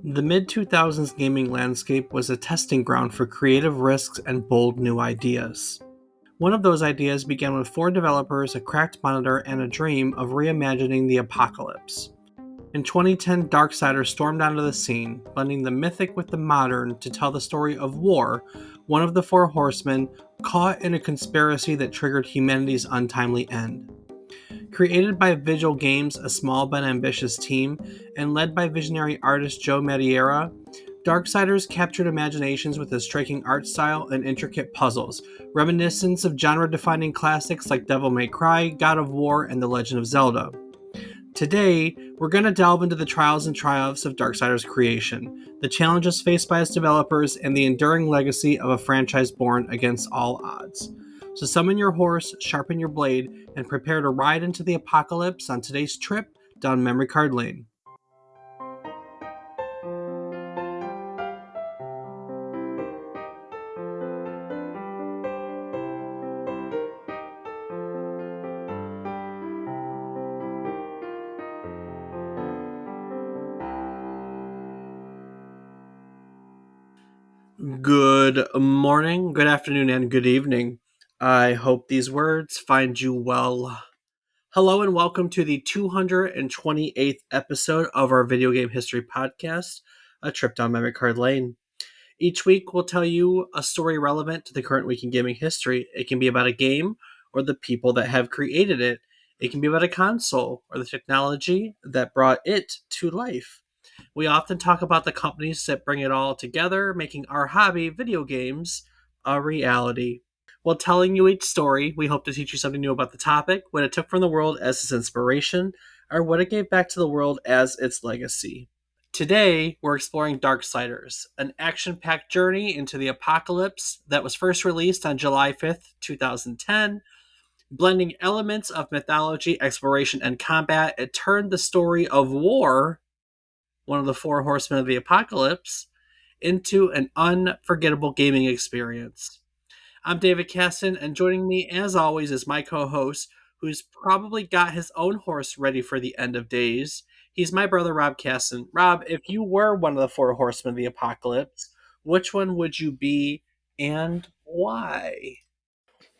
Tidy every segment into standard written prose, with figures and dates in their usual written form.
The mid-2000s gaming landscape was a testing ground for creative risks and bold new ideas. One of those ideas began with four developers, a cracked monitor, and a dream of reimagining the apocalypse. In 2010, Darksiders stormed onto the scene, blending the mythic with the modern to tell the story of war, one of the four horsemen caught in a conspiracy that triggered humanity's untimely end. Created by Vigil Games, a small but ambitious team, and led by visionary artist Joe Madureira, Darksiders captured imaginations with a striking art style and intricate puzzles, reminiscent of genre-defining classics like Devil May Cry, God of War, and The Legend of Zelda. Today, we're going to delve into the trials and triumphs of Darksiders' creation, the challenges faced by its developers, and the enduring legacy of a franchise born against all odds. So summon your horse, sharpen your blade, and prepare to ride into the apocalypse on today's trip down memory card lane. Good morning, good afternoon, and good evening. I hope these words find you well. Hello and welcome to the 228th episode of our video game history podcast, A Trip Down Memory Card Lane. Each week we'll tell you a story relevant to the current week in gaming history. It can be about a game or the people that have created it. It can be about a console or the technology that brought it to life. We often talk about the companies that bring it all together, making our hobby, video games, a reality. While telling you each story, we hope to teach you something new about the topic, what it took from the world as its inspiration, or what it gave back to the world as its legacy. Today, we're exploring Darksiders, an action-packed journey into the apocalypse that was first released on July 5th, 2010. Blending elements of mythology, exploration, and combat, it turned the story of war, one of the four horsemen of the apocalypse, into an unforgettable gaming experience. I'm David Casson, and joining me, as always, is my co-host, who's probably got his own horse ready for the end of days. He's my brother, Rob Casson. Rob, if you were one of the four horsemen of the apocalypse, which one would you be and why?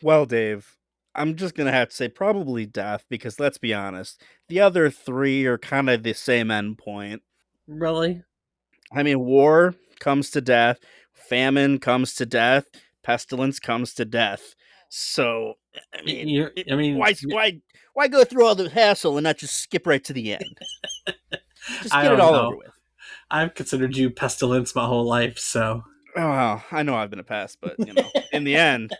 Well, Dave, I'm just going to have to say probably death because let's be honest, the other three are kind of the same endpoint. Really? I mean, war comes to death, famine comes to death, pestilence comes to death. So, I mean, You're, I mean, why go through all the hassle and not just skip right to the end? Just I get it don't all over know. with. I've considered you pestilence my whole life, so. Oh, well, I know I've been a pest, but in the end,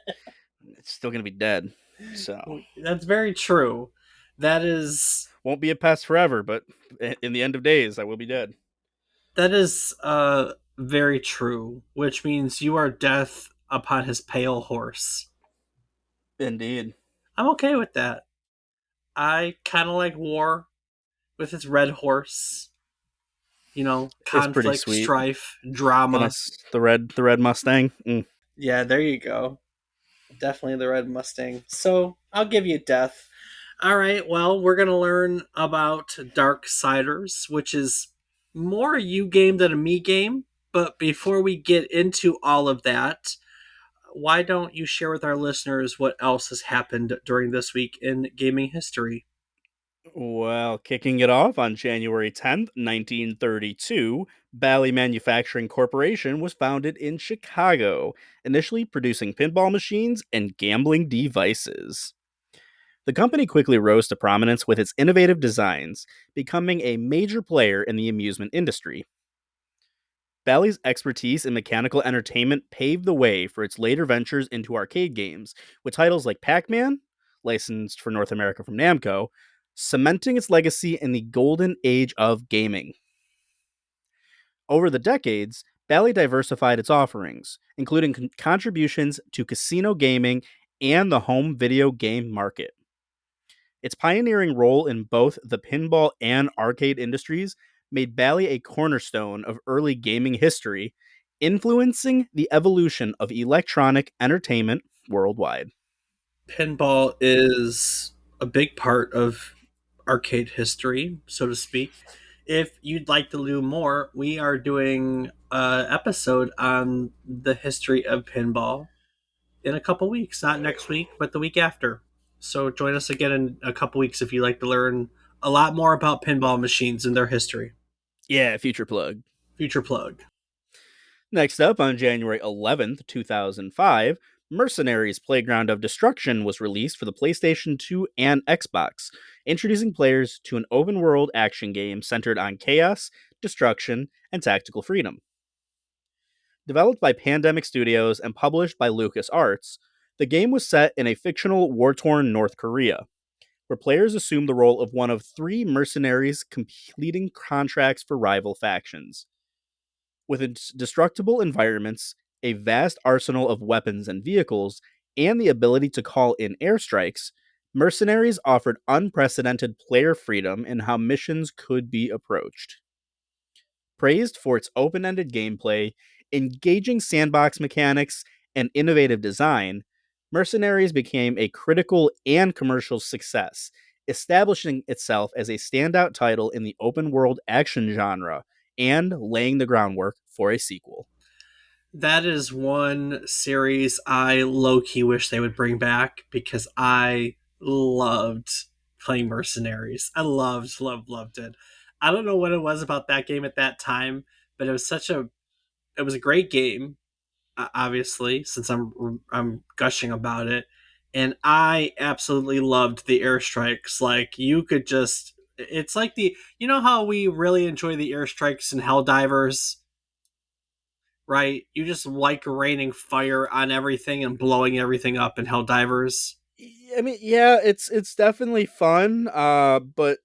it's still going to be dead. So, That's very true. That is won't be a pest forever, but in the end of days, I will be dead. That is very true, which means you are death upon his pale horse. Indeed. I'm okay with that. I kind of like war with its red horse. You know, It's pretty conflict, sweet. strife, The drama. nice, the red Mustang. Yeah, there you go. Definitely the red Mustang. So I'll give you death. All right, well, we're going to learn about Darksiders, which is more a you game than a me game. But before we get into all of that, why don't you share with our listeners what else has happened during this week in gaming history? Well, kicking it off on January 10th, 1932, Bally Manufacturing Corporation was founded in Chicago, initially producing pinball machines and gambling devices. The company quickly rose to prominence with its innovative designs, becoming a major player in the amusement industry. Bally's expertise in mechanical entertainment paved the way for its later ventures into arcade games, with titles like Pac Man, licensed for North America from Namco, cementing its legacy in the golden age of gaming. Over the decades, Bally diversified its offerings, including contributions to casino gaming and the home video game market. Its pioneering role in both the pinball and arcade industries made Bally a cornerstone of early gaming history, influencing the evolution of electronic entertainment worldwide. Pinball is a big part of arcade history, so to speak. If you'd like to do more, we are doing an episode on the history of pinball in a couple weeks. Not next week, but the week after. So join us again in a couple weeks if you'd like to learn a lot more about pinball machines and their history. Yeah, future plug. Future plug. Next up, on January 11th, 2005, Mercenaries Playground of Destruction was released for the PlayStation 2 and Xbox, introducing players to an open world action game centered on chaos, destruction, and tactical freedom. Developed by Pandemic Studios and published by LucasArts, the game was set in a fictional war torn North Korea, where players assumed the role of one of three mercenaries completing contracts for rival factions. With its destructible environments, a vast arsenal of weapons and vehicles, and the ability to call in airstrikes, Mercenaries offered unprecedented player freedom in how missions could be approached. Praised for its open ended gameplay, engaging sandbox mechanics, and innovative design, Mercenaries became a critical and commercial success, establishing itself as a standout title in the open world action genre and laying the groundwork for a sequel. That is one series I low key wish they would bring back because I loved playing Mercenaries. I loved it. I don't know what it was about that game at that time, but it was a great game. Obviously, since I'm gushing about it, and I absolutely loved the airstrikes. Like you could just, it's like the you know how we really enjoy the airstrikes in Helldivers, right? You just like raining fire on everything and blowing everything up in Helldivers. I mean, yeah, it's definitely fun, but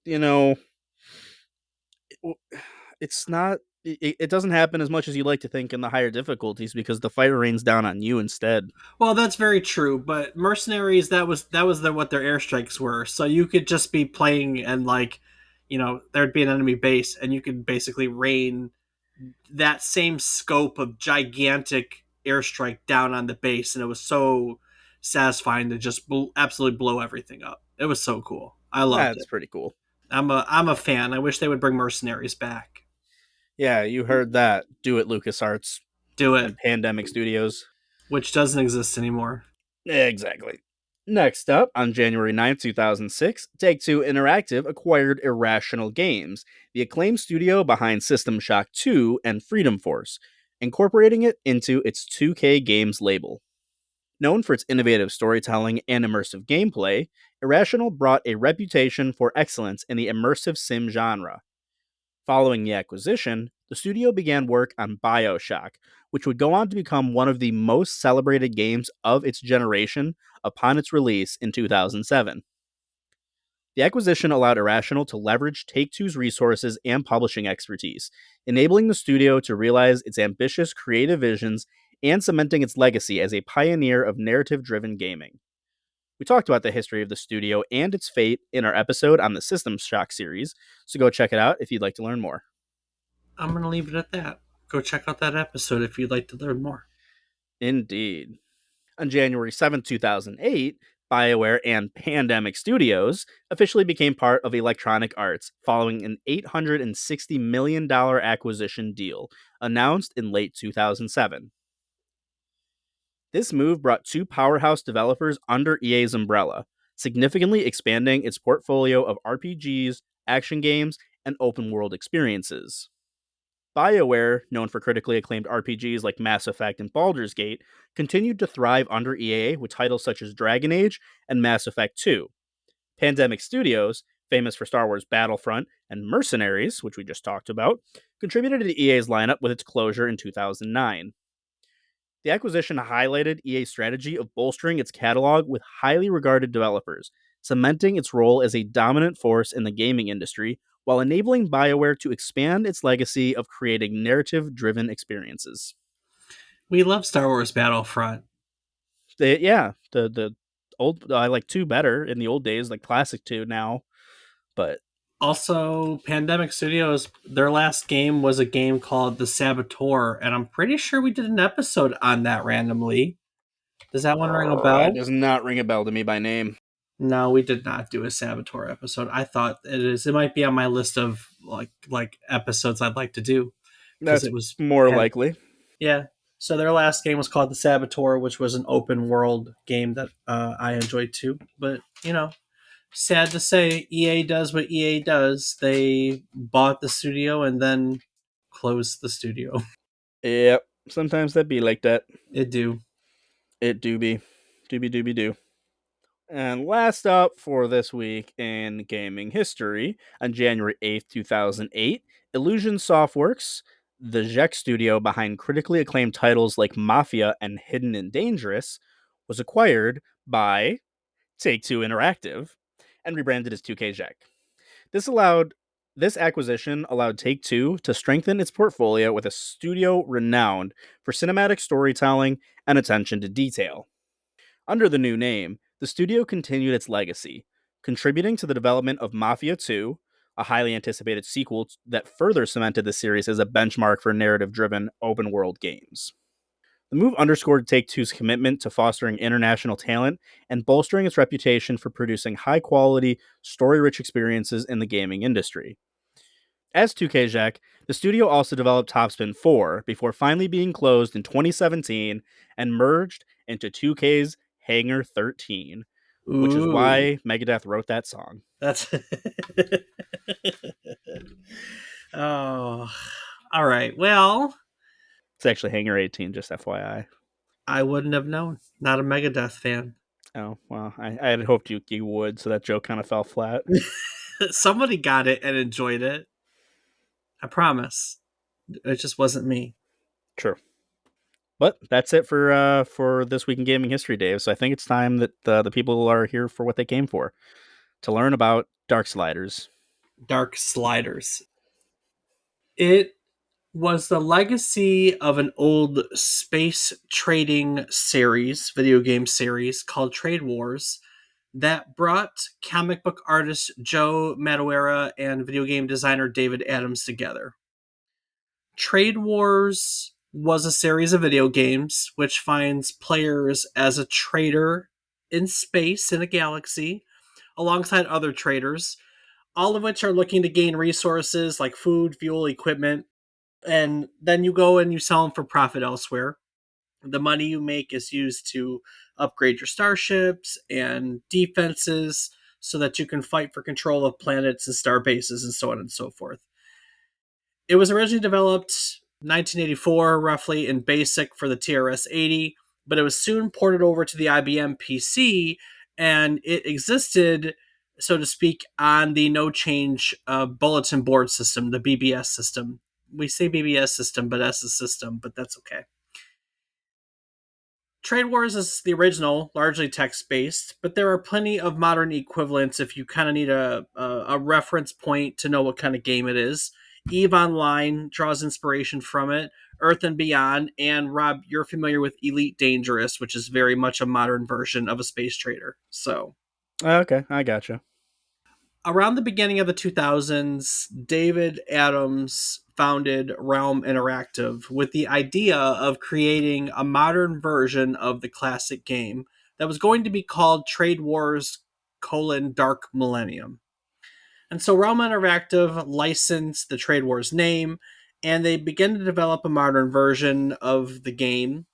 it's not. It doesn't happen as much as you like to think in the higher difficulties because the fire rains down on you instead. Well, that's very true, but mercenaries that was what their airstrikes were. So you could just be playing and like, there'd be an enemy base and you could basically rain that same scope of gigantic airstrike down on the base, and it was so satisfying to just absolutely blow everything up. It was so cool. I loved That's it. pretty cool. I'm a fan. I wish they would bring mercenaries back. Yeah, you heard that. Do it, LucasArts Do it, and Pandemic Studios. which doesn't exist anymore. Exactly. Next up, on January 2006, Take Two Interactive acquired Irrational Games, the acclaimed studio behind System Shock 2 and Freedom Force, incorporating it into its 2K Games label. Known for its innovative storytelling and immersive gameplay, Irrational brought a reputation for excellence in the immersive sim genre. Following the acquisition, the studio began work on BioShock, which would go on to become one of the most celebrated games of its generation upon its release in 2007. The acquisition allowed Irrational to leverage Take Two's resources and publishing expertise, enabling the studio to realize its ambitious creative visions and cementing its legacy as a pioneer of narrative driven gaming. We talked about the history of the studio and its fate in our episode on the System Shock series, so go check it out if you'd like to learn more. I'm gonna leave it at that. Go check out that episode if you'd like to learn more. Indeed. On January 7th, 2008, BioWare and Pandemic Studios officially became part of Electronic Arts following an $860 million acquisition deal announced in late 2007. This move brought two powerhouse developers under EA's umbrella, significantly expanding its portfolio of RPGs, action games, and open world experiences. BioWare, known for critically acclaimed RPGs like Mass Effect and Baldur's Gate, continued to thrive under EA with titles such as Dragon Age and Mass Effect 2. Pandemic Studios, famous for Star Wars Battlefront and Mercenaries, which we just talked about, contributed to EA's lineup with its closure in 2009. The acquisition highlighted EA's strategy of bolstering its catalog with highly regarded developers, cementing its role as a dominant force in the gaming industry while enabling BioWare to expand its legacy of creating narrative driven experiences. We love Star Wars Battlefront. The old I like 2 better in the old days, like classic 2 now, but Also, Pandemic Studios, their last game was a game called The Saboteur, and I'm pretty sure we did an episode on that randomly. Does that one ring a that bell? does not ring a bell to me by name. No, we did not do a Saboteur episode. I thought it is. It might be on my list of like episodes I'd like to do because That's it was. more likely. Yeah. So their last game was called The Saboteur, which was an open world game that I enjoyed too. But sad to say, EA does what EA does. They bought the studio and then closed the studio. Yep. Sometimes that be like that. It do. It do be. Doobie doobie do. And last up for this week in gaming history, on January 8th, 2008, Illusion Softworks, the Zek studio behind critically acclaimed titles like Mafia and Hidden and Dangerous, was acquired by Take-Two Interactive and rebranded as 2K Zek. This acquisition allowed Take-Two to strengthen its portfolio with a studio renowned for cinematic storytelling and attention to detail. Under the new name, the studio continued its legacy, contributing to the development of Mafia 2, a highly anticipated sequel that further cemented the series as a benchmark for narrative driven open world games. The move underscored Take Two's commitment to fostering international talent and bolstering its reputation for producing high quality, story rich experiences in the gaming industry. As 2K Jack, the studio also developed Topspin 4 before finally being closed in 2017 and merged into 2K's Hangar 13, which is Ooh, why Megadeth wrote that song. that's. Oh, all right. Well, It's actually Hangar 18, just FYI. I wouldn't have known. Not a Megadeth fan. Oh, well, I had hoped you would, so that joke kind of fell flat. Somebody got it and enjoyed it. I promise. It just wasn't me. True. But that's it for this week in gaming history, Dave. So I think it's time that the people are here for what they came for, to learn about Darksiders. Darksiders. It was the legacy of an old space trading series, video game series called Trade Wars, that brought comic book artist Joe Madureira and video game designer David Adams together. Trade Wars was a series of video games which finds players as a trader in space in a galaxy alongside other traders, all of which are looking to gain resources like food, fuel, equipment, and then you go and you sell them for profit elsewhere. The money you make is used to upgrade your starships and defenses so that you can fight for control of planets and star bases and so on and so forth. It was originally developed 1984 roughly in BASIC for the TRS-80, but it was soon ported over to the IBM PC, and it existed, so to speak, on the no change bulletin board system, the BBS system. We say BBS system, but S is system, but that's okay. Trade Wars is the original, largely text based, but there are plenty of modern equivalents if you kind of need a reference point to know what kind of game it is. EVE Online draws inspiration from it, Earth and Beyond, and Rob, you're familiar with Elite Dangerous, which is very much a modern version of a space trader. So, Okay, I gotcha. around the beginning of the 2000s, David Adams founded Realm Interactive with the idea of creating a modern version of the classic game that was going to be called Trade Wars: Dark Millennium. And so Realm Interactive licensed the Trade Wars name, and they began to develop a modern version of the game,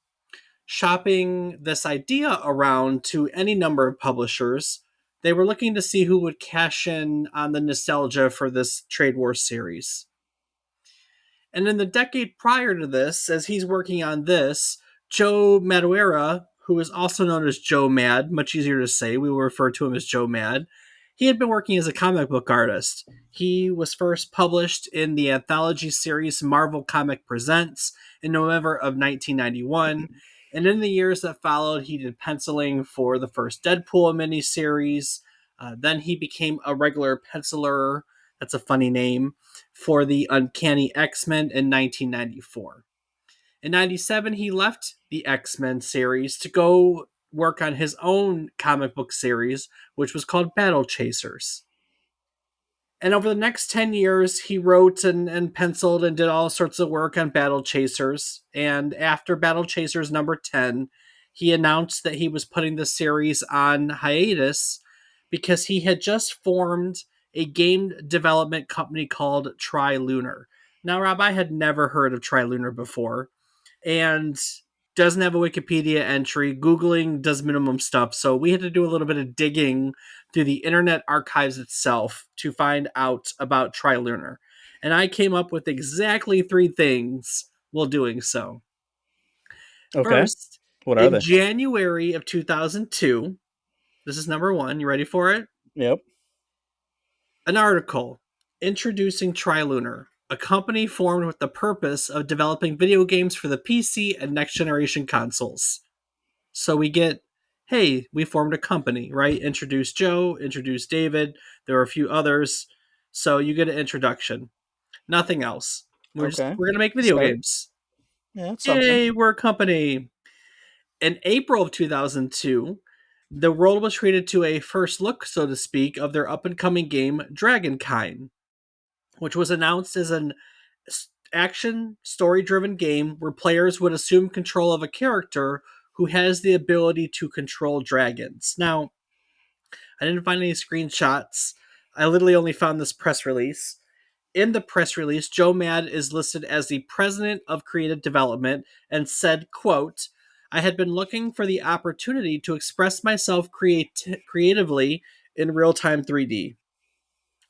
shopping this idea around to any number of publishers. They were looking to see who would cash in on the nostalgia for this Trade Wars series. And in the decade prior to this, as he's working on this, Joe Madureira, who is also known as Joe Mad, much easier to say, we will refer to him as Joe Mad, he had been working as a comic book artist. He was first published in the anthology series Marvel Comic Presents in November of 1991. And in the years that followed, he did penciling for the first Deadpool miniseries. Then he became a regular penciler. That's a funny name for the Uncanny X-Men in 1994. In 97, he left the X-Men series to go work on his own comic book series, which was called Battle Chasers. And over the next 10 years, he wrote and penciled and did all sorts of work on Battle Chasers. And after Battle Chasers number 10, he announced that he was putting the series on hiatus because he had just formed a game development company called Trilunar. Now, Rob, I had never heard of Trilunar before, and doesn't have a Wikipedia entry. Googling does minimum stuff, so we had to do a little bit of digging through the Internet Archives itself to find out about Trilunar. And I came up with exactly three things while doing so. Okay. First, What are in they? January of 2002, this is number one. You ready for it? Yep. An article introducing Trilunar, a company formed with the purpose of developing video games for the PC and next generation consoles. So we get, hey, we formed a company, right? Introduce Joe, introduce David. There were a few others. So you get an introduction. Nothing else. Okay. We're gonna make video Start. games. Yeah, that's something. Yay, we're a company. In April of 2002, the world was treated to a first look, so to speak, of their up and coming game Dragonkind, which was announced as an action story driven game where players would assume control of a character who has the ability to control dragons. Now, I didn't find any screenshots. I literally only found this press release. In the press release, Joe Mad is listed as the president of creative development and said, quote, I had been looking for the opportunity to express myself creatively in real-time 3D.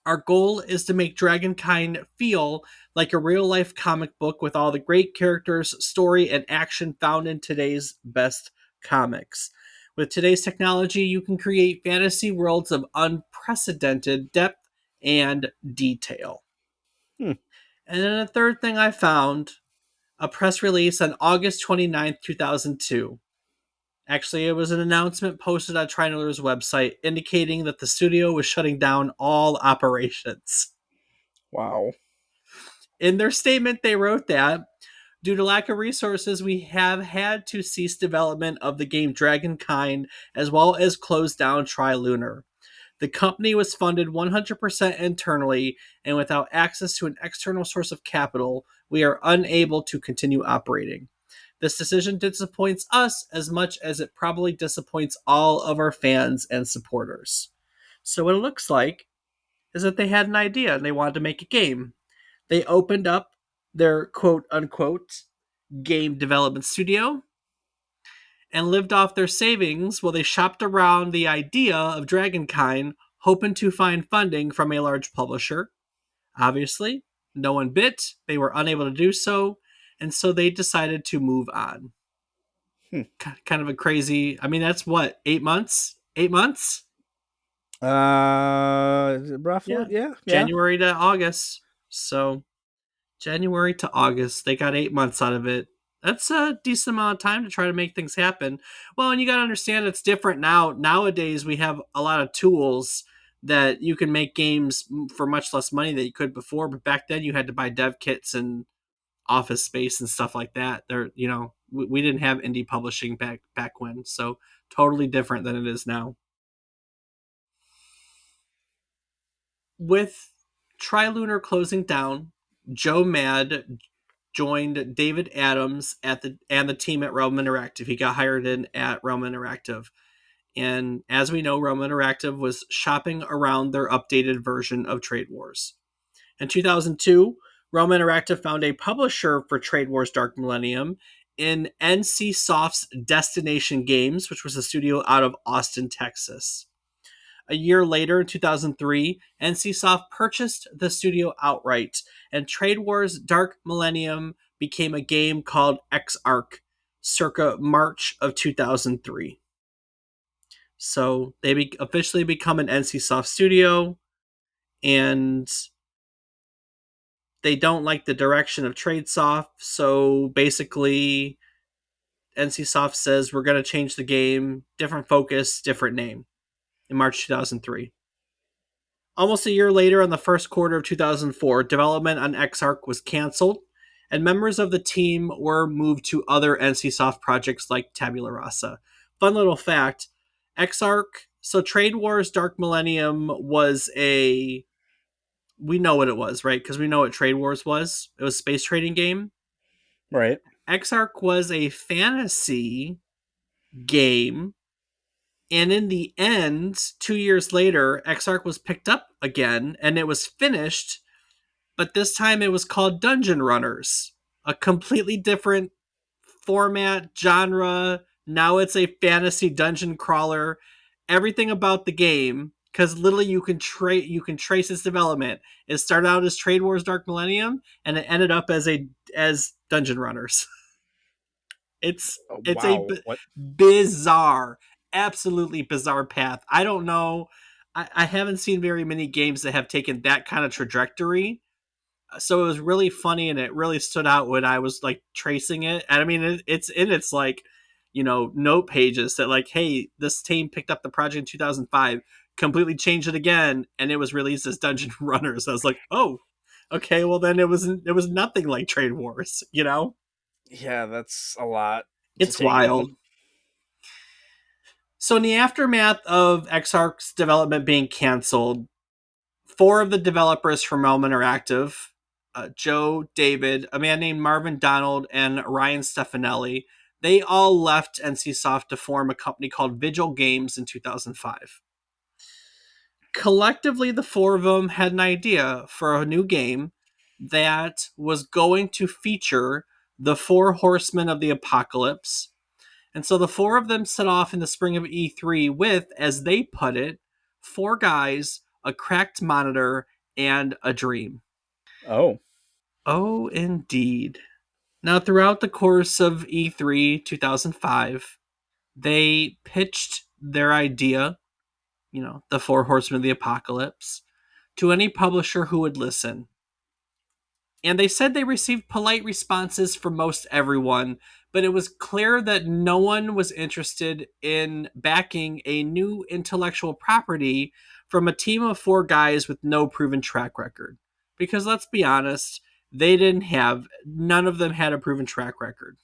Our goal is to make Dragonkind feel like a real life comic book with all the great characters, story, and action found in today's best comics. With today's technology, you can create fantasy worlds of unprecedented depth and detail. Hmm. And then the third thing I found, a press release on August 29th, 2002. Actually, it was an announcement posted on Triniller's website indicating that the studio was shutting down all operations. Wow. In their statement, they wrote that due to lack of resources, we have had to cease development of the game Dragonkind as well as close down Trilunar. The company was funded 100% internally, and without access to an external source of capital, we are unable to continue operating. This decision disappoints us as much as it probably disappoints all of our fans and supporters. So, what it looks like is that they had an idea and they wanted to make a game. They opened up their quote unquote game development studio and lived off their savings while they shopped around the idea of Dragonkind, hoping to find funding from a large publisher. Obviously, no one bit, they were unable to do so, and so they decided to move on. Hmm. Kind of a crazy, I mean, that's what, 8 months? 8 months? Roughly. Yeah. Yeah. Yeah. January to August. So January to August. They got 8 months out of it. That's a decent amount of time to try to make things happen. Well, and you got to understand it's different now. Nowadays, we have a lot of tools that you can make games for much less money than you could before. But back then, you had to buy dev kits and office space and stuff like that. We didn't have indie publishing back when, so totally different than it is now. With Trilunar closing down, Joe Mad joined David Adams and the team at Realm Interactive. He got hired in at Realm Interactive. And as we know, Realm Interactive was shopping around their updated version of Trade Wars. In 2002, Realm Interactive found a publisher for Trade Wars Dark Millennium in NC Soft's Destination Games, which was a studio out of Austin, Texas. A year later, in 2003, NCSoft purchased the studio outright, and Trade Wars Dark Millennium became a game called X-Arc circa March of 2003. So they officially become an NCSoft studio, and they don't like the direction of TradeSoft, so basically NCSoft says we're going to change the game, different focus, different name in March 2003. Almost a year later, in the first quarter of 2004, development on Exarch was canceled, and members of the team were moved to other NCSoft projects like Tabula Rasa. Fun little fact, Exarch, so Trade Wars Dark Millennium was we know what it was, right? Because we know what Trade Wars was. It was a space trading game. Right. Exarch was a fantasy game And in the end, 2 years later, Exarch was picked up again and it was finished, but this time it was called Dungeon Runners, a completely different format, genre. Now it's a fantasy dungeon crawler. Everything about the game, because literally you can trace its development. It started out as Trade Wars Dark Millennium, and it ended up as Dungeon Runners. It's a Wow. What? bizarre, absolutely bizarre path. I don't know. I haven't seen very many games that have taken that kind of trajectory, so it was really funny and it really stood out when I was like tracing it. And I mean, it's in its like, note pages that like, hey, this team picked up the project in 2005, completely changed it again, and it was released as Dungeon Runners. I was like, oh, okay, well then it was nothing like Trade Wars, Yeah, that's a lot to It's take wild. in. So in the aftermath of Exarch's development being canceled, four of the developers from Realm Interactive, Joe, David, a man named Marvin Donald, and Ryan Stefanelli, they all left NCSoft to form a company called Vigil Games in 2005. Collectively, the four of them had an idea for a new game that was going to feature the four horsemen of the apocalypse. And so the four of them set off in the spring of E3 with, as they put it, four guys, a cracked monitor, and a dream. Oh. Oh, indeed. Now, throughout the course of E3 2005, they pitched their idea, the Four Horsemen of the Apocalypse, to any publisher who would listen. And they said they received polite responses from most everyone, but it was clear that no one was interested in backing a new intellectual property from a team of four guys with no proven track record. Because let's be honest, none of them had a proven track record.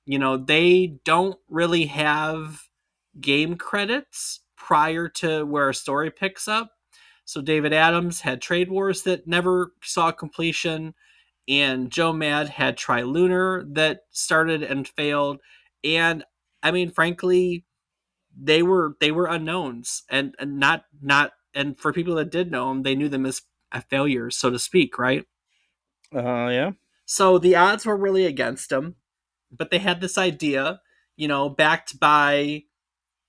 They don't really have game credits prior to where a story picks up. So David Adams had Trade Wars that never saw completion, and Joe Mad had Trilunar that started and failed. And I mean, frankly, they were unknowns, and not and for people that did know them, they knew them as failures, so to speak, right? Yeah. So the odds were really against them, but they had this idea, backed by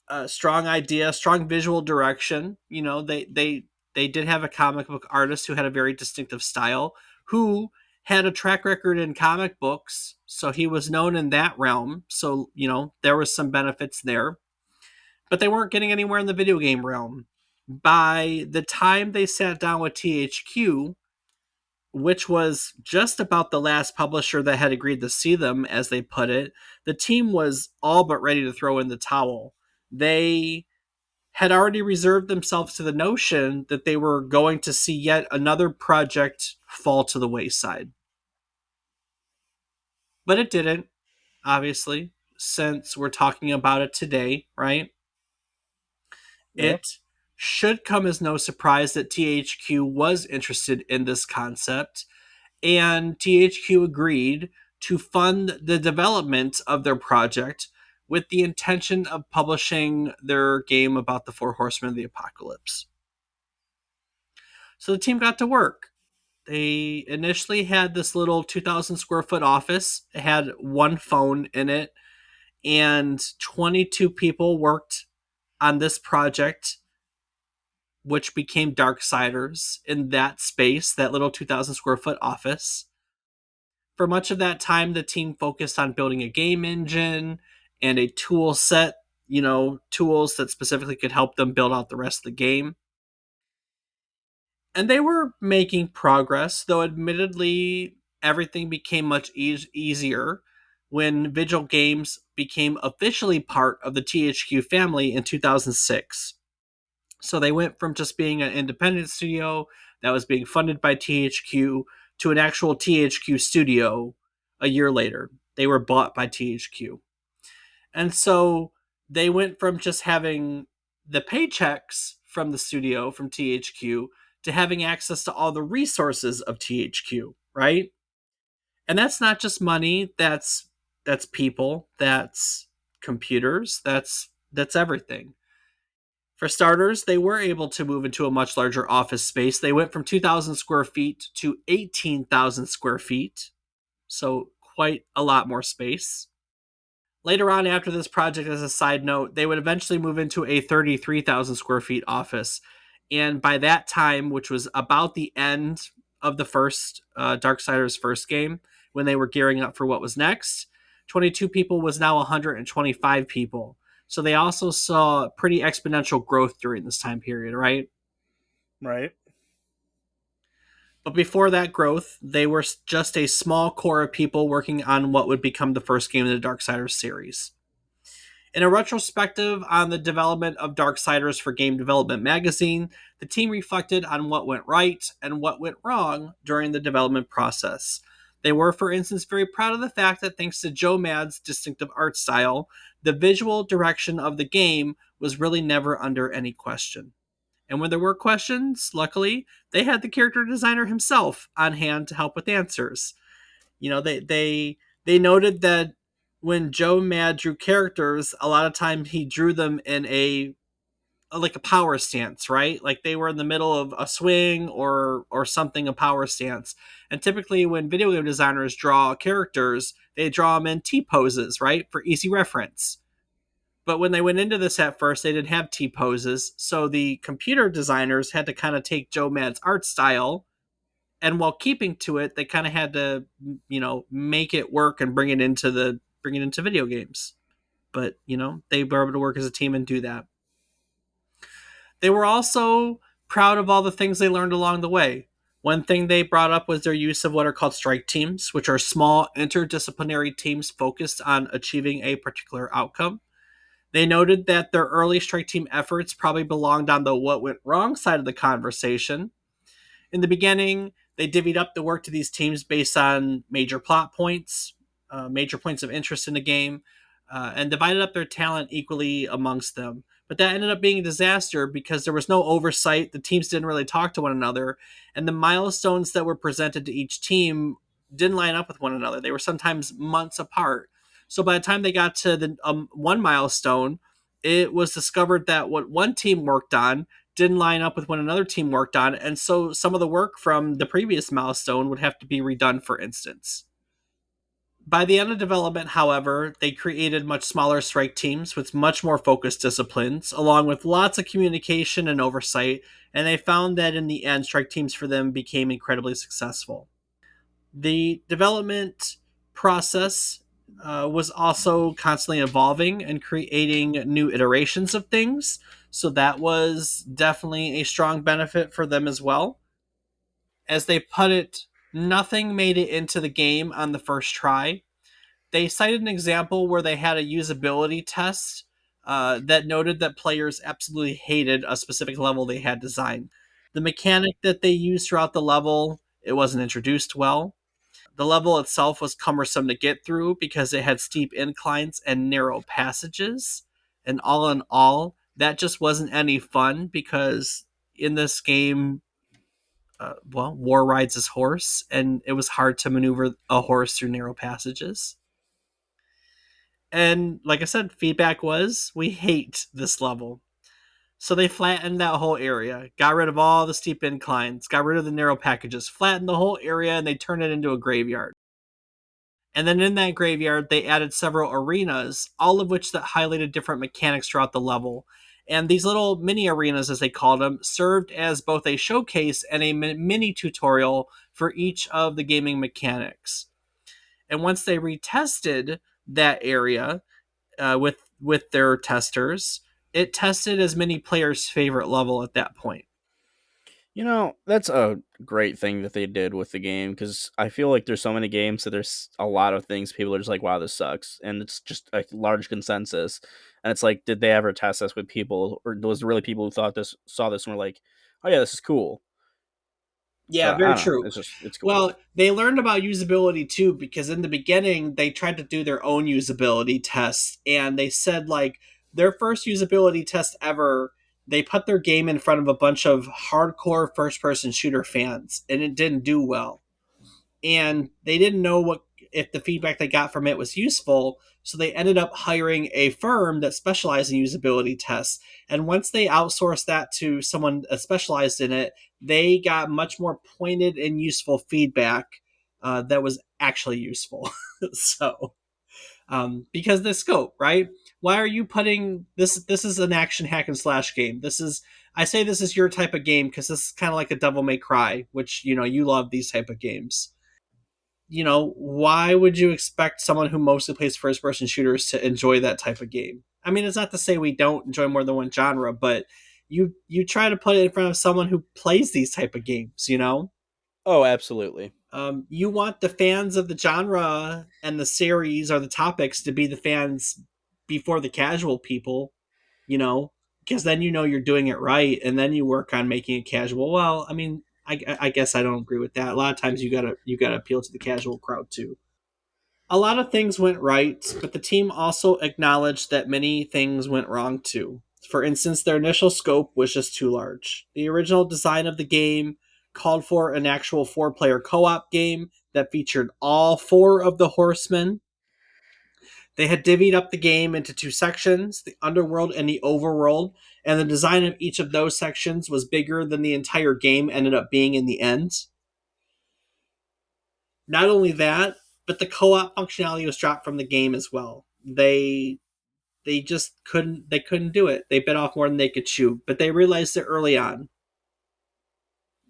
a strong idea, strong visual direction. They did have a comic book artist who had a very distinctive style, who had a track record in comic books, so he was known in that realm. So there was some benefits there, but they weren't getting anywhere in the video game realm. By the time they sat down with THQ, which was just about the last publisher that had agreed to see them, as they put it, the team was all but ready to throw in the towel. They had already reserved themselves to the notion that they were going to see yet another project fall to the wayside. But it didn't, obviously, since we're talking about it today, right? Yeah. It should come as no surprise that THQ was interested in this concept, and THQ agreed to fund the development of their project with the intention of publishing their game about the Four Horsemen of the Apocalypse. So the team got to work. They initially had this little 2,000 square foot office. It had one phone in it, and 22 people worked on this project, which became Darksiders, in that space, that little 2,000 square foot office. For much of that time, the team focused on building a game engine and a tool set, tools that specifically could help them build out the rest of the game. And they were making progress, though admittedly, everything became much easier when Vigil Games became officially part of the THQ family in 2006. So they went from just being an independent studio that was being funded by THQ to an actual THQ studio a year later. They were bought by THQ. And so they went from just having the paychecks from the studio, from THQ, to having access to all the resources of THQ, right? And that's not just money, that's people, that's computers, that's everything. For starters, they were able to move into a much larger office space. They went from 2,000 square feet to 18,000 square feet, so quite a lot more space. Later on, after this project, as a side note, they would eventually move into a 33,000 square feet office. And by that time, which was about the end of the first Darksiders first game, when they were gearing up for what was next, 22 people was now 125 people. So they also saw pretty exponential growth during this time period, right? Right. But before that growth, they were just a small core of people working on what would become the first game in the Darksiders series. In a retrospective on the development of Darksiders for Game Development Magazine, the team reflected on what went right and what went wrong during the development process. They were, for instance, very proud of the fact that thanks to Joe Mad's distinctive art style, the visual direction of the game was really never under any question. And when there were questions, luckily, they had the character designer himself on hand to help with answers. You know, they noted that when Joe Mad drew characters, a lot of time he drew them in a like a power stance, right? Like they were in the middle of a swing or something, a power stance. And typically when video game designers draw characters, they draw them in T poses, right? For easy reference. But when they went into this at first, they didn't have T poses. So the computer designers had to kind of take Joe Mad's art style, and while keeping to it, they kind of had to, make it work and bring it into video games. But they were able to work as a team and do that. They were also proud of all the things they learned along the way. One thing they brought up was their use of what are called strike teams, which are small interdisciplinary teams focused on achieving a particular outcome. They noted that their early strike team efforts probably belonged on the what went wrong side of the conversation. In the beginning, they divvied up the work to these teams based on major plot points, major points of interest in the game, and divided up their talent equally amongst them. But that ended up being a disaster because there was no oversight. The teams didn't really talk to one another, and the milestones that were presented to each team didn't line up with one another. They were sometimes months apart. So by the time they got to the one milestone, it was discovered that what one team worked on didn't line up with what another team worked on, and so some of the work from the previous milestone would have to be redone, for instance. By the end of development, however, they created much smaller strike teams with much more focused disciplines, along with lots of communication and oversight, and they found that in the end, strike teams for them became incredibly successful. The development process was also constantly evolving and creating new iterations of things. So that was definitely a strong benefit for them as well. As they put it, nothing made it into the game on the first try. They cited an example where they had a usability test that noted that players absolutely hated a specific level they had designed. The mechanic that they used throughout the level, it wasn't introduced well. The level itself was cumbersome to get through because it had steep inclines and narrow passages. And all in all, that just wasn't any fun because in this game, War rides his horse, and it was hard to maneuver a horse through narrow passages. And like I said, feedback was we hate this level. So they flattened that whole area, got rid of all the steep inclines, got rid of the narrow packages, flattened the whole area, and they turned it into a graveyard. And then in that graveyard, they added several arenas, all of which that highlighted different mechanics throughout the level. And these little mini arenas, as they called them, served as both a showcase and a mini tutorial for each of the gaming mechanics. And once they retested that area with their testers, it tested as many players' favorite level at that point. That's a great thing that they did with the game because I feel like there's so many games that there's a lot of things people are just like, wow, this sucks. And it's just a large consensus. And it's like, did they ever test this with people? Or was there really people who saw this and were like, oh, yeah, this is cool? Yeah, So I very don't know. true. It's cool. Well, they learned about usability too because in the beginning they tried to do their own usability tests, and they said like their first usability test ever, they put their game in front of a bunch of hardcore first person shooter fans and it didn't do well. And they didn't know what if the feedback they got from it was useful. So they ended up hiring a firm that specialized in usability tests. And once they outsourced that to someone specialized in it, they got much more pointed and useful feedback that was actually useful. So because the scope, right? Why are you putting this? This is an action hack and slash game. This is, I say this is your type of game because this is kind of like a Devil May Cry, which you love these type of games. Why would you expect someone who mostly plays first person shooters to enjoy that type of game? I mean, it's not to say we don't enjoy more than one genre, but you try to put it in front of someone who plays these type of games. Oh, absolutely. You want the fans of the genre and the series or the topics to be the fans before the casual people, you know, because then you're doing it right, and then you work on making it casual. Well, I mean, I guess I don't agree with that. A lot of times you gotta appeal to the casual crowd too. A lot of things went right, but the team also acknowledged that many things went wrong too. For instance, their initial scope was just too large. The original design of the game called for an actual 4-player co op game that featured all 4 of the horsemen. They had divvied up the game into 2 sections, the underworld and the overworld, and the design of each of those sections was bigger than the entire game ended up being in the end. Not only that, but the co-op functionality was dropped from the game as well. They just couldn't do it. They bit off more than they could chew, but they realized it early on.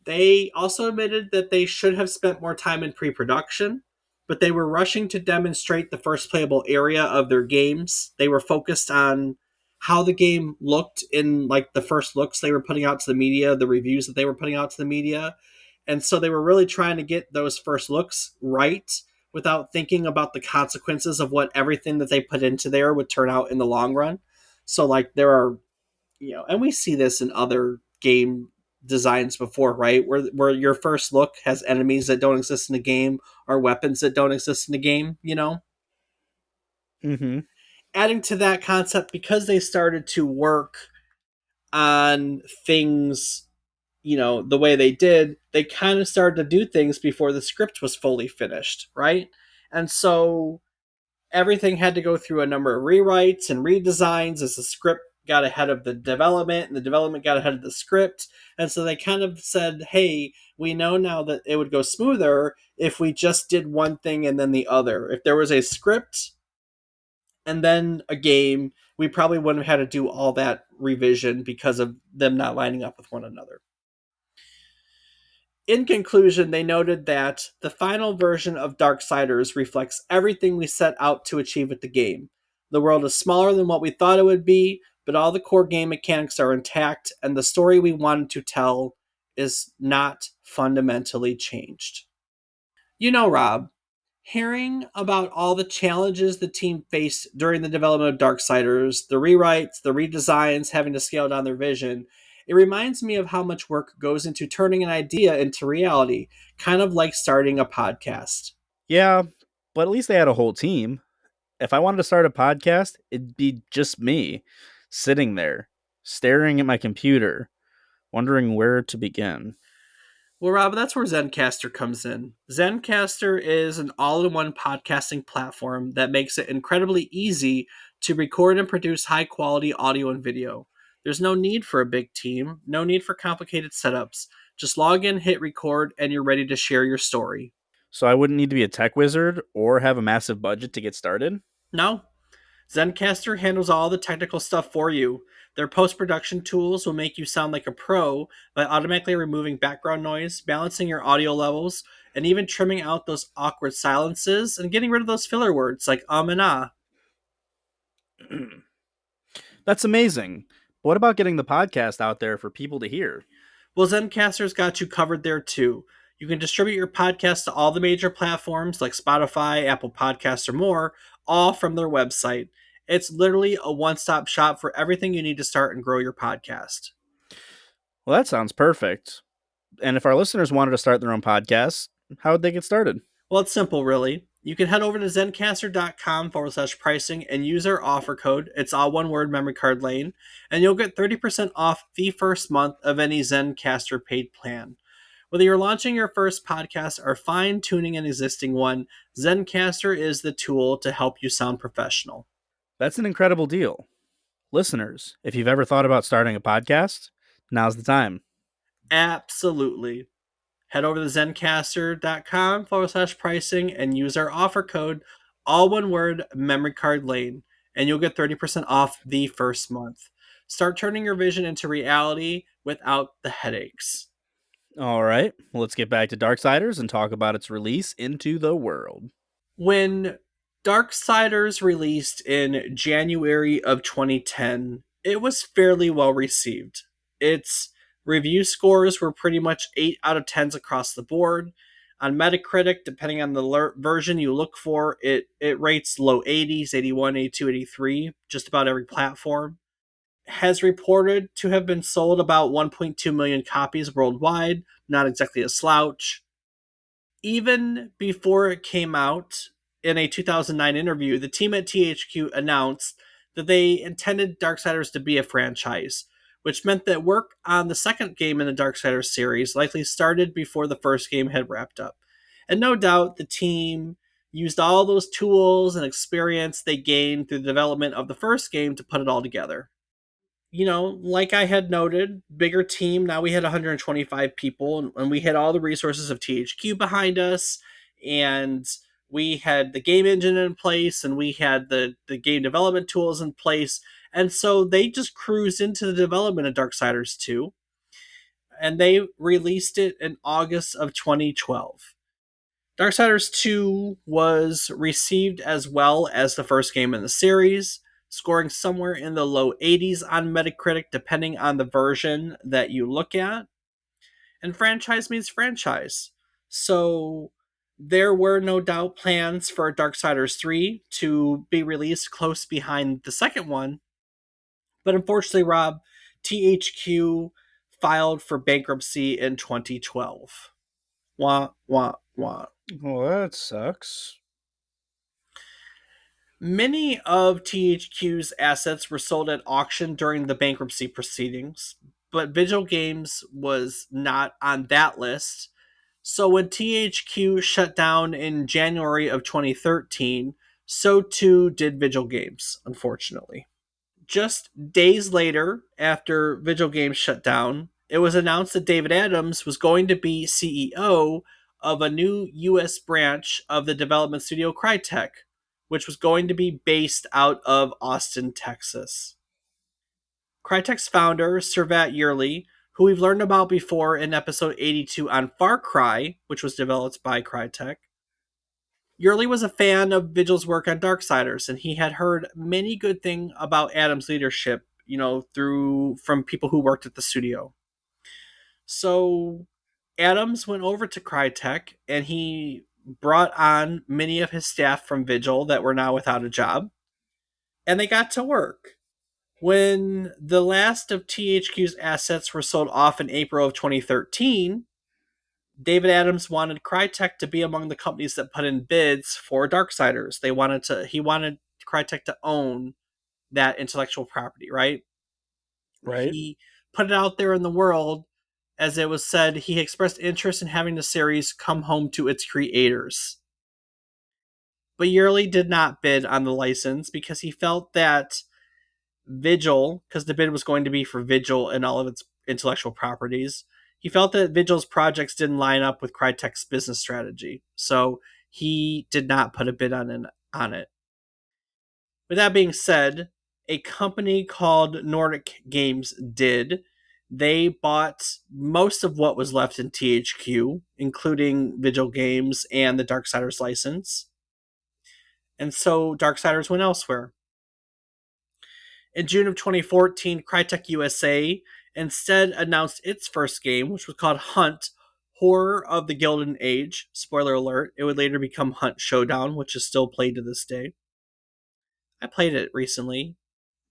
They also admitted that they should have spent more time in pre-production, but they were rushing to demonstrate the first playable area of their games. They were focused on how the game looked in like the first looks they were putting out to the media, the reviews that they were putting out to the media. And so they were really trying to get those first looks right without thinking about the consequences of what everything that they put into there would turn out in the long run. So like there are, and we see this in other game designs before, right? Where your first look has enemies that don't exist in the game or weapons that don't exist in the game. Mm-hmm. Adding to that concept, because they started to work on things the way they did, they kind of started to do things before the script was fully finished, right? And so everything had to go through a number of rewrites and redesigns as the script got ahead of the development and the development got ahead of the script. And so they kind of said, hey, we know now that it would go smoother if we just did one thing and then the other. If there was a script and then a game, we probably wouldn't have had to do all that revision because of them not lining up with one another. In conclusion, they noted that the final version of Darksiders reflects everything we set out to achieve with the game. The world is smaller than what we thought it would be, but all the core game mechanics are intact, and the story we wanted to tell is not fundamentally changed. Rob, hearing about all the challenges the team faced during the development of Darksiders, the rewrites, the redesigns, having to scale down their vision, it reminds me of how much work goes into turning an idea into reality, kind of like starting a podcast. Yeah, but at least they had a whole team. If I wanted to start a podcast, it'd be just me sitting there, staring at my computer, wondering where to begin. Well, Rob, that's where Zencaster comes in. Zencaster is an all in one podcasting platform that makes it incredibly easy to record and produce high quality audio and video. There's no need for a big team, no need for complicated setups. Just log in, hit record, and you're ready to share your story. So I wouldn't need to be a tech wizard or have a massive budget to get started? No, Zencaster handles all the technical stuff for you. Their post production tools will make you sound like a pro by automatically removing background noise, balancing your audio levels, and even trimming out those awkward silences and getting rid of those filler words like and ah. That's amazing. But what about getting the podcast out there for people to hear? Well, Zencaster's got you covered there too. You can distribute your podcast to all the major platforms like Spotify, Apple Podcasts, or more, all from their website. It's literally a one stop shop for everything you need to start and grow your podcast. Well, that sounds perfect. And if our listeners wanted to start their own podcasts, how would they get started? Well, it's simple, really. You can head over to zencaster.com/pricing and use our offer code. It's all one word, memory card lane, and you'll get 30% off the first month of any Zencaster paid plan. Whether you're launching your first podcast or fine tuning an existing one, Zencaster is the tool to help you sound professional. That's an incredible deal. Listeners, if you've ever thought about starting a podcast, now's the time. Absolutely. Head over to zencaster.com/pricing and use our offer code, all one word, memory card lane, and you'll get 30% off the first month. Start turning your vision into reality without the headaches. All right, let's get back to Darksiders and talk about its release into the world. When Darksiders released in January of 2010, it was fairly well received. Its review scores were pretty much 8 out of 10s across the board. On Metacritic, depending on the version you look for, it rates low 80s, 81, 82, 83, just about every platform. Has reported to have been sold about 1.2 million copies worldwide, not exactly a slouch. Even before it came out, in a 2009 interview, the team at THQ announced that they intended Darksiders to be a franchise, which meant that work on the second game in the Darksiders series likely started before the first game had wrapped up. And no doubt the team used all those tools and experience they gained through the development of the first game to put it all together. Like I had noted, bigger team. Now we had 125 people, and we had all the resources of THQ behind us, and we had the game engine in place, and we had the game development tools in place. And so they just cruised into the development of Darksiders 2, and they released it in August of 2012. Darksiders 2 was received as well as the first game in the series, scoring somewhere in the low 80s on Metacritic, depending on the version that you look at. And franchise means franchise. So there were no doubt plans for Darksiders 3 to be released close behind the second one. But unfortunately, Rob, THQ filed for bankruptcy in 2012. Wah, wah, wah. Well, that sucks. Many of THQ's assets were sold at auction during the bankruptcy proceedings, but Vigil Games was not on that list. So when THQ shut down in January of 2013, so too did Vigil Games, unfortunately. Just days later, after Vigil Games shut down, it was announced that David Adams was going to be CEO of a new US branch of the development studio Crytek, which was going to be based out of Austin, Texas. Crytek's founder, Servat Yearly, who we've learned about before in episode 82 on Far Cry, which was developed by Crytek, Yearly was a fan of Vigil's work on Darksiders, and he had heard many good things about Adam's leadership, through from people who worked at the studio. So Adams went over to Crytek, and he brought on many of his staff from Vigil that were now without a job, and they got to work. When the last of THQ's assets were sold off in April of 2013, David Adams wanted Crytek to be among the companies that put in bids for Darksiders. He wanted Crytek to own that intellectual property, right? Right? He put it out there in the world. As it was said, he expressed interest in having the series come home to its creators. But Yearly did not bid on the license because he felt that Vigil, because the bid was going to be for Vigil and all of its intellectual properties, he felt that Vigil's projects didn't line up with Crytek's business strategy, so he did not put a bid on it. With that being said, a company called Nordic Games did. They bought most of what was left in THQ, including Vigil Games and the Darksiders license. And so Darksiders went elsewhere. In June of 2014, Crytek USA instead announced its first game, which was called Hunt, Horror of the Gilded Age. Spoiler alert, it would later become Hunt Showdown, which is still played to this day. I played it recently.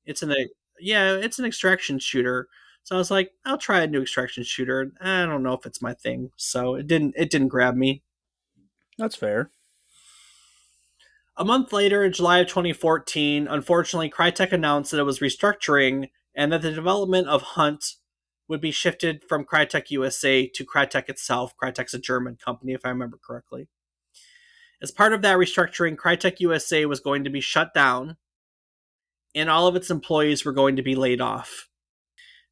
It's it's an extraction shooter. So I was like, I'll try a new extraction shooter. I don't know if it's my thing, so it didn't grab me. That's fair. A month later, in July of 2014, unfortunately, Crytek announced that it was restructuring and that the development of Hunt would be shifted from Crytek USA to Crytek itself. Crytek's a German company, if I remember correctly. As part of that restructuring, Crytek USA was going to be shut down, and all of its employees were going to be laid off.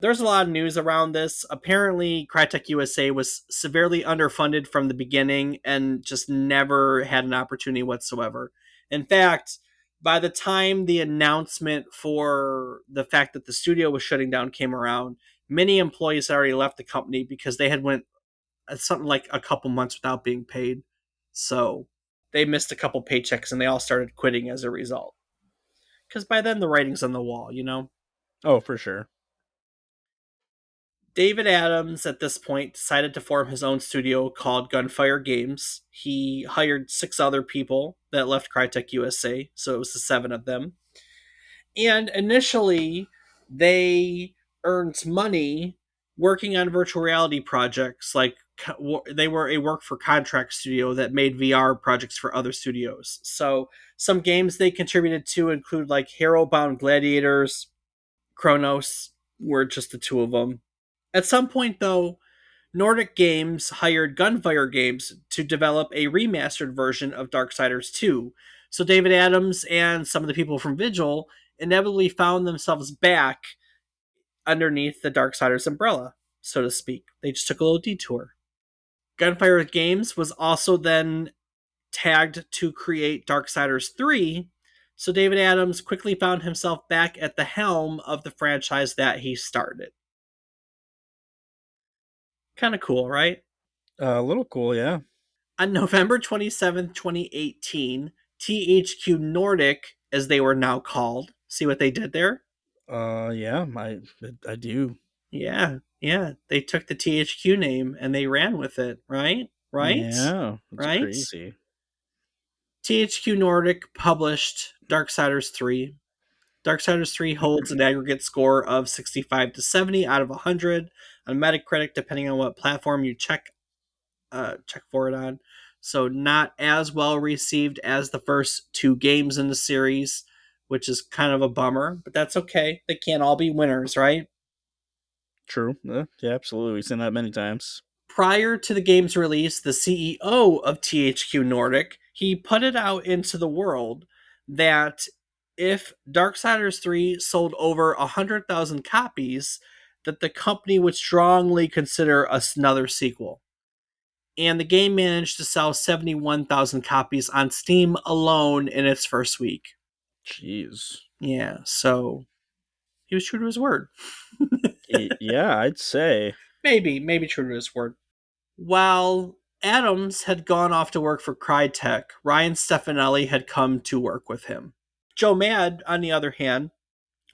There's a lot of news around this. Apparently, Crytek USA was severely underfunded from the beginning and just never had an opportunity whatsoever. In fact, by the time the announcement for the fact that the studio was shutting down came around, many employees had already left the company because they had went something like a couple months without being paid. So they missed a couple paychecks and they all started quitting as a result. Because by then the writing's on the wall, you know? Oh, for sure. David Adams, at this point, decided to form his own studio called Gunfire Games. He hired 6 other people that left Crytek USA, so it was the 7 of them. And initially, they earned money working on virtual reality projects. Like, they were a work for contract studio that made VR projects for other studios. So, some games they contributed to include like Hero Bound Gladiators, Chronos, were just the 2 of them. At some point, though, Nordic Games hired Gunfire Games to develop a remastered version of Darksiders 2. So David Adams and some of the people from Vigil inevitably found themselves back underneath the Darksiders umbrella, so to speak. They just took a little detour. Gunfire Games was also then tagged to create Darksiders 3, so David Adams quickly found himself back at the helm of the franchise that he started. Kind of cool, right? A little cool, yeah. On November 27th, 2018, THQ Nordic, as they were now called, see what they did there? Yeah, I do. Yeah. They took the THQ name and they ran with it, right? Right? Yeah, it's Right? crazy. THQ Nordic published Darksiders 3. Darksiders 3 holds an aggregate score of 65 to 70 out of 100 on Metacritic, depending on what platform you check for it on. So not as well received as the first 2 games in the series, which is kind of a bummer, but that's okay. They can't all be winners, right? True. Yeah, absolutely. We've seen that many times. Prior to the game's release, the CEO of THQ Nordic, he put it out into the world that if Darksiders 3 sold over 100,000 copies, that the company would strongly consider another sequel. And the game managed to sell 71,000 copies on Steam alone in its first week. Jeez. Yeah, so he was true to his word. Yeah, I'd say. Maybe true to his word. While Adams had gone off to work for Crytek, Ryan Stefanelli had come to work with him. Joe Mad, on the other hand,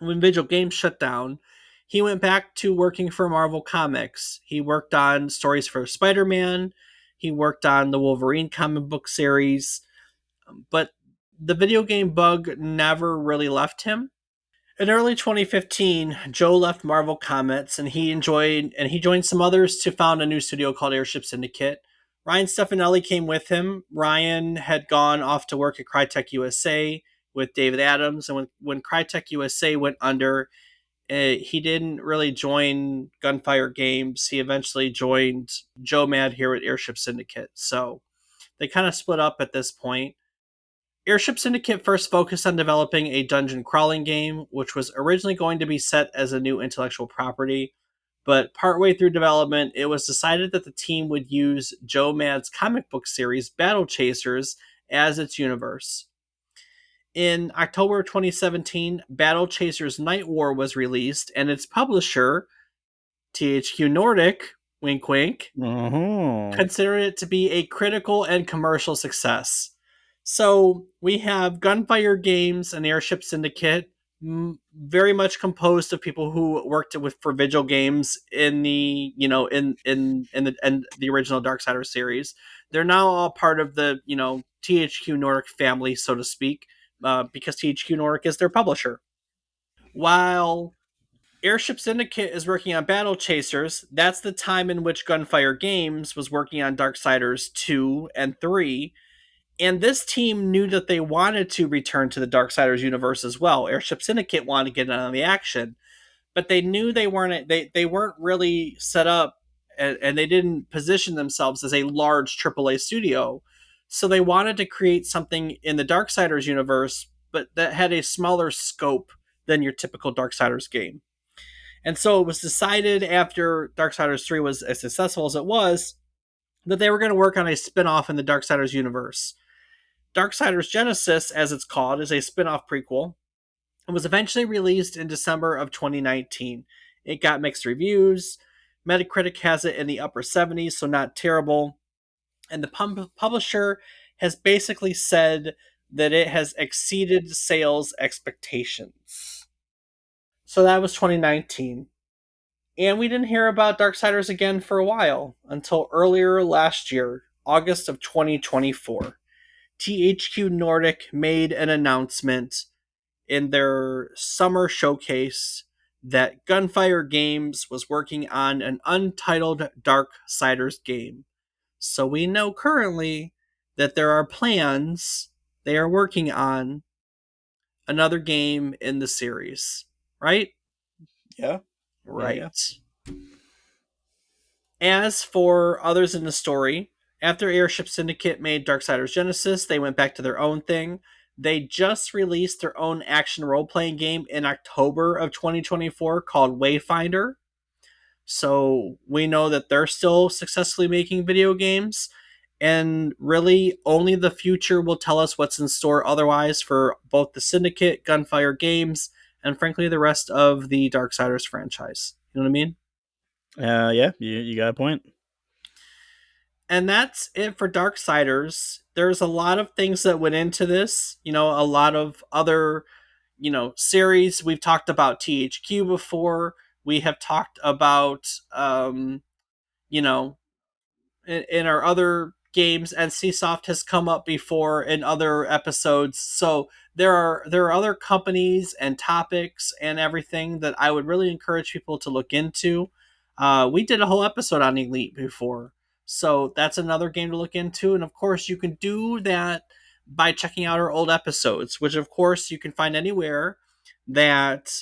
when Vigil Games shut down, he went back to working for Marvel Comics. He worked on stories for Spider-Man. He worked on the Wolverine comic book series. But the video game bug never really left him. In early 2015, Joe left Marvel Comics and he joined some others to found a new studio called Airship Syndicate. Ryan Stefanelli came with him. Ryan had gone off to work at Crytek USA with David Adams, and when Crytek USA went under, he didn't really join Gunfire Games. He eventually joined Joe Mad here at Airship Syndicate. So they kind of split up at this point. Airship Syndicate first focused on developing a dungeon crawling game, which was originally going to be set as a new intellectual property. But partway through development, it was decided that the team would use Joe Mad's comic book series, Battle Chasers, as its universe. In October 2017, Battle Chasers Night War was released, and its publisher, THQ Nordic, wink wink, Uh-huh. considered it to be a critical and commercial success. So we have Gunfire Games and Airship Syndicate, very much composed of people who worked with for Vigil Games in the the original Darksiders series. They're now all part of the THQ Nordic family, so to speak, because THQ Nordic is their publisher. While Airship Syndicate is working on Battle Chasers, that's the time in which Gunfire Games was working on Darksiders 2 and 3. And this team knew that they wanted to return to the Darksiders universe as well. Airship Syndicate wanted to get in on the action. but they knew they weren't really set up, and they didn't position themselves as a large AAA studio. So they wanted to create something in the Darksiders universe, but that had a smaller scope than your typical Darksiders game. And so it was decided after Darksiders 3 was as successful as it was that they were going to work on a spin-off in the Darksiders universe. Darksiders Genesis, as it's called, is a spin-off prequel and was eventually released in December of 2019. It got mixed reviews. Metacritic has it in the upper 70s, so not terrible. And the publisher has basically said that it has exceeded sales expectations. So that was 2019. And we didn't hear about Darksiders again for a while until earlier last year, August of 2024. THQ Nordic made an announcement in their summer showcase that Gunfire Games was working on an untitled Darksiders game. So we know currently that there are plans, they are working on another game in the series, right? Yeah. Yeah. Right. As for others in the story, after Airship Syndicate made Darksiders Genesis, they went back to their own thing. They just released their own action role playing game in October of 2024 called Wayfinder. So we know that they're still successfully making video games. And really, only the future will tell us what's in store otherwise for both the Syndicate, Gunfire games, and frankly, the rest of the Darksiders franchise. You know what I mean? Yeah, you got a point. And that's it for Darksiders. There's a lot of things that went into this. A lot of other, series. We've talked about THQ before. We have talked about, you know, in our other games, and CSoft has come up before in other episodes. So there are other companies and topics and everything that I would really encourage people to look into. We did a whole episode on Elite before, so that's another game to look into. And of course, you can do that by checking out our old episodes, which of course you can find anywhere that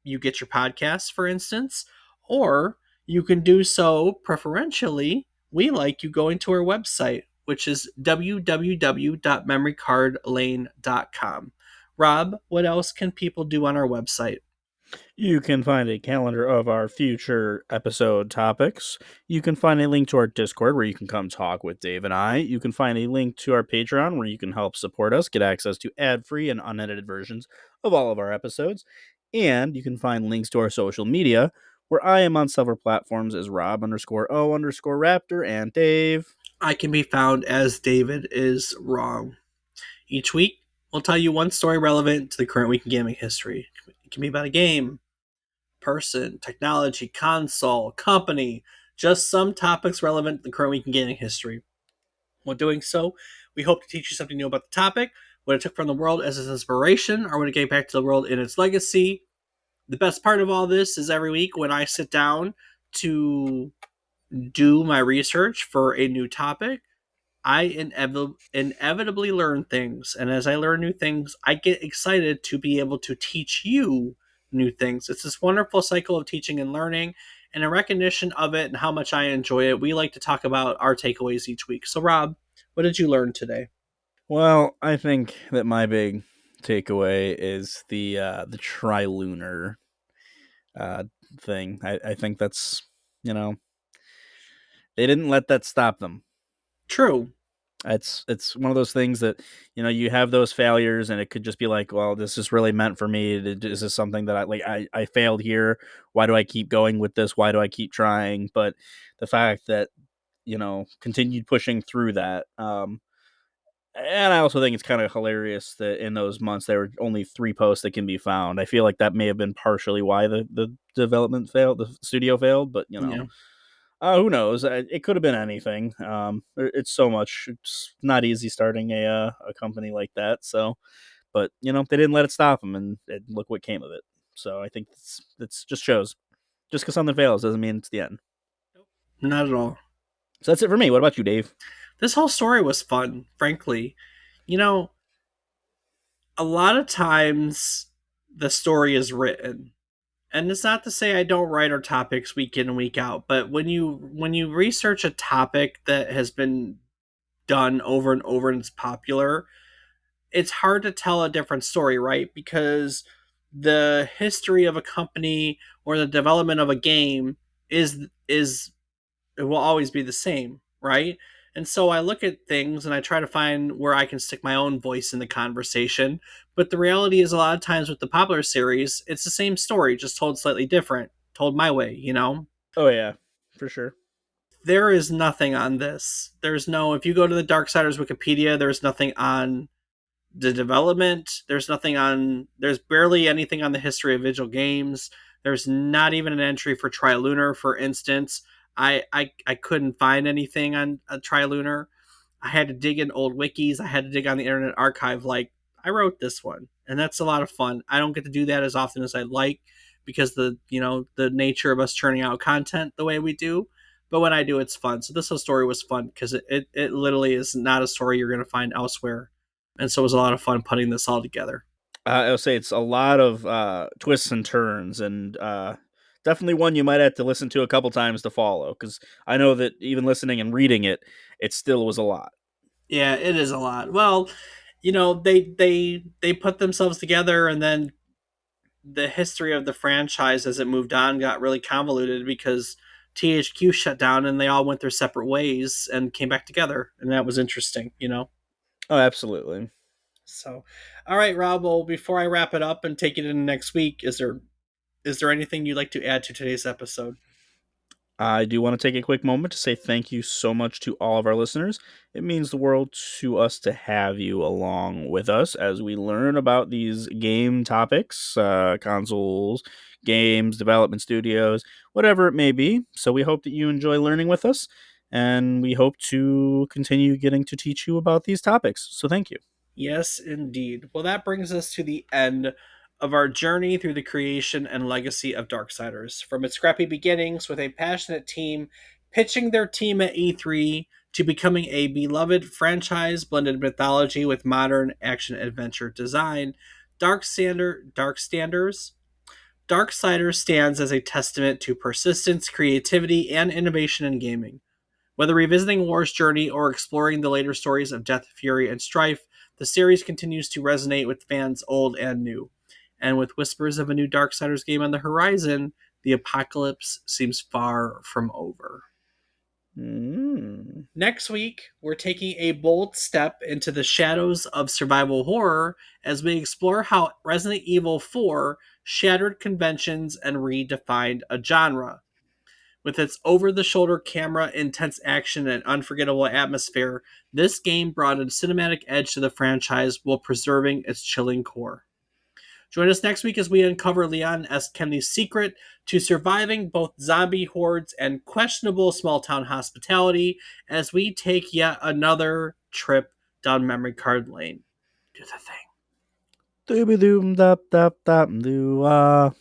you get your podcasts, for instance, or you can do so preferentially. We like you going to our website, which is www.memorycardlane.com. Rob, what else can people do on our website? You can find a calendar of our future episode topics. You can find a link to our Discord where you can come talk with Dave and I. You can find a link to our Patreon where you can help support us, get access to ad-free and unedited versions of all of our episodes. And you can find links to our social media where I am on several platforms as Rob_O_Raptor and Dave. I can be found as David is wrong. Each week, we'll tell you one story relevant to the current week in gaming history. It can be about a game, person, technology, console, company, just some topics relevant to the current week in gaming history. While doing so, we hope to teach you something new about the topic, what it took from the world as its inspiration, or what it gave back to the world in its legacy. The best part of all this is every week when I sit down to do my research for a new topic, I inevitably learn things. And as I learn new things, I get excited to be able to teach you new things. It's this wonderful cycle of teaching and learning. And in recognition of it and how much I enjoy it, we like to talk about our takeaways each week. So, Rob, what did you learn today? Well, I think that my big takeaway is the trilunar uh, thing. I think that's, you know, they didn't let that stop them. True. It's one of those things that, you have those failures and it could just be like, well, this is really meant for me. This is something that I failed here. Why do I keep going with this? Why do I keep trying? But the fact that, continued pushing through that. And I also think it's kind of hilarious that in those months there were only 3 posts that can be found. I feel like that may have been partially why the development failed, the studio failed, but Yeah. who knows? It could have been anything. It's so much. It's not easy starting a company like that. So, but they didn't let it stop them, and look what came of it. So I think it's just shows. Just because something fails doesn't mean it's the end. Not at all. So that's it for me. What about you, Dave? This whole story was fun, frankly. You know, a lot of times the story is written And it's not to say I don't write our topics week in and week out, but when you research a topic that has been done over and over and it's popular, it's hard to tell a different story, right? Because the history of a company or the development of a game is it will always be the same, right? And so I look at things and I try to find where I can stick my own voice in the conversation. But the reality is, a lot of times with the popular series, it's the same story, just told slightly different, told my way, you know? Oh yeah, for sure. There is nothing on this. There's no, if you go to the Darksiders Wikipedia, there's nothing on the development. There's barely anything on the history of Vigil Games. There's not even an entry for Trilunar, for instance. I couldn't find anything on a Trilunar. I had to dig in old wikis. I had to dig on the Internet Archive. Like, I wrote this one, and that's a lot of fun. I don't get to do that as often as I'd like because the nature of us churning out content the way we do. But when I do, it's fun. So this whole story was fun because it literally is not a story you're going to find elsewhere, and so it was a lot of fun putting this all together. I'll say it's a lot of twists and turns, and definitely one you might have to listen to a couple times to follow. Because I know that even listening and reading it, it still was a lot. Yeah, it is a lot. Well, they put themselves together, and then the history of the franchise as it moved on got really convoluted because THQ shut down and they all went their separate ways and came back together, and that was interesting. Oh, absolutely. So, all right, Rob. Well, before I wrap it up and take it in next week, is there anything you'd like to add to today's episode? I do want to take a quick moment to say thank you so much to all of our listeners. It means the world to us to have you along with us as we learn about these game topics, consoles, games, development studios, whatever it may be. So we hope that you enjoy learning with us, and we hope to continue getting to teach you about these topics. So thank you. Yes, indeed. Well, that brings us to the end of our journey through the creation and legacy of Darksiders. From its scrappy beginnings with a passionate team pitching their team at E3 to becoming a beloved franchise blended mythology with modern action adventure design, Darksiders stands as a testament to persistence, creativity, and innovation in gaming. Whether revisiting War's journey or exploring the later stories of Death, Fury, and Strife, the series continues to resonate with fans old and new. And with whispers of a new Darksiders game on the horizon, the apocalypse seems far from over. Mm. Next week, we're taking a bold step into the shadows of survival horror as we explore how Resident Evil 4 shattered conventions and redefined a genre. With its over the shoulder camera, intense action, and unforgettable atmosphere, this game brought a cinematic edge to the franchise while preserving its chilling core. Join us next week as we uncover Leon S. Kenney's secret to surviving both zombie hordes and questionable small town hospitality as we take yet another trip down memory card lane. Do the thing. Dooby doom dap dap dap doo ah.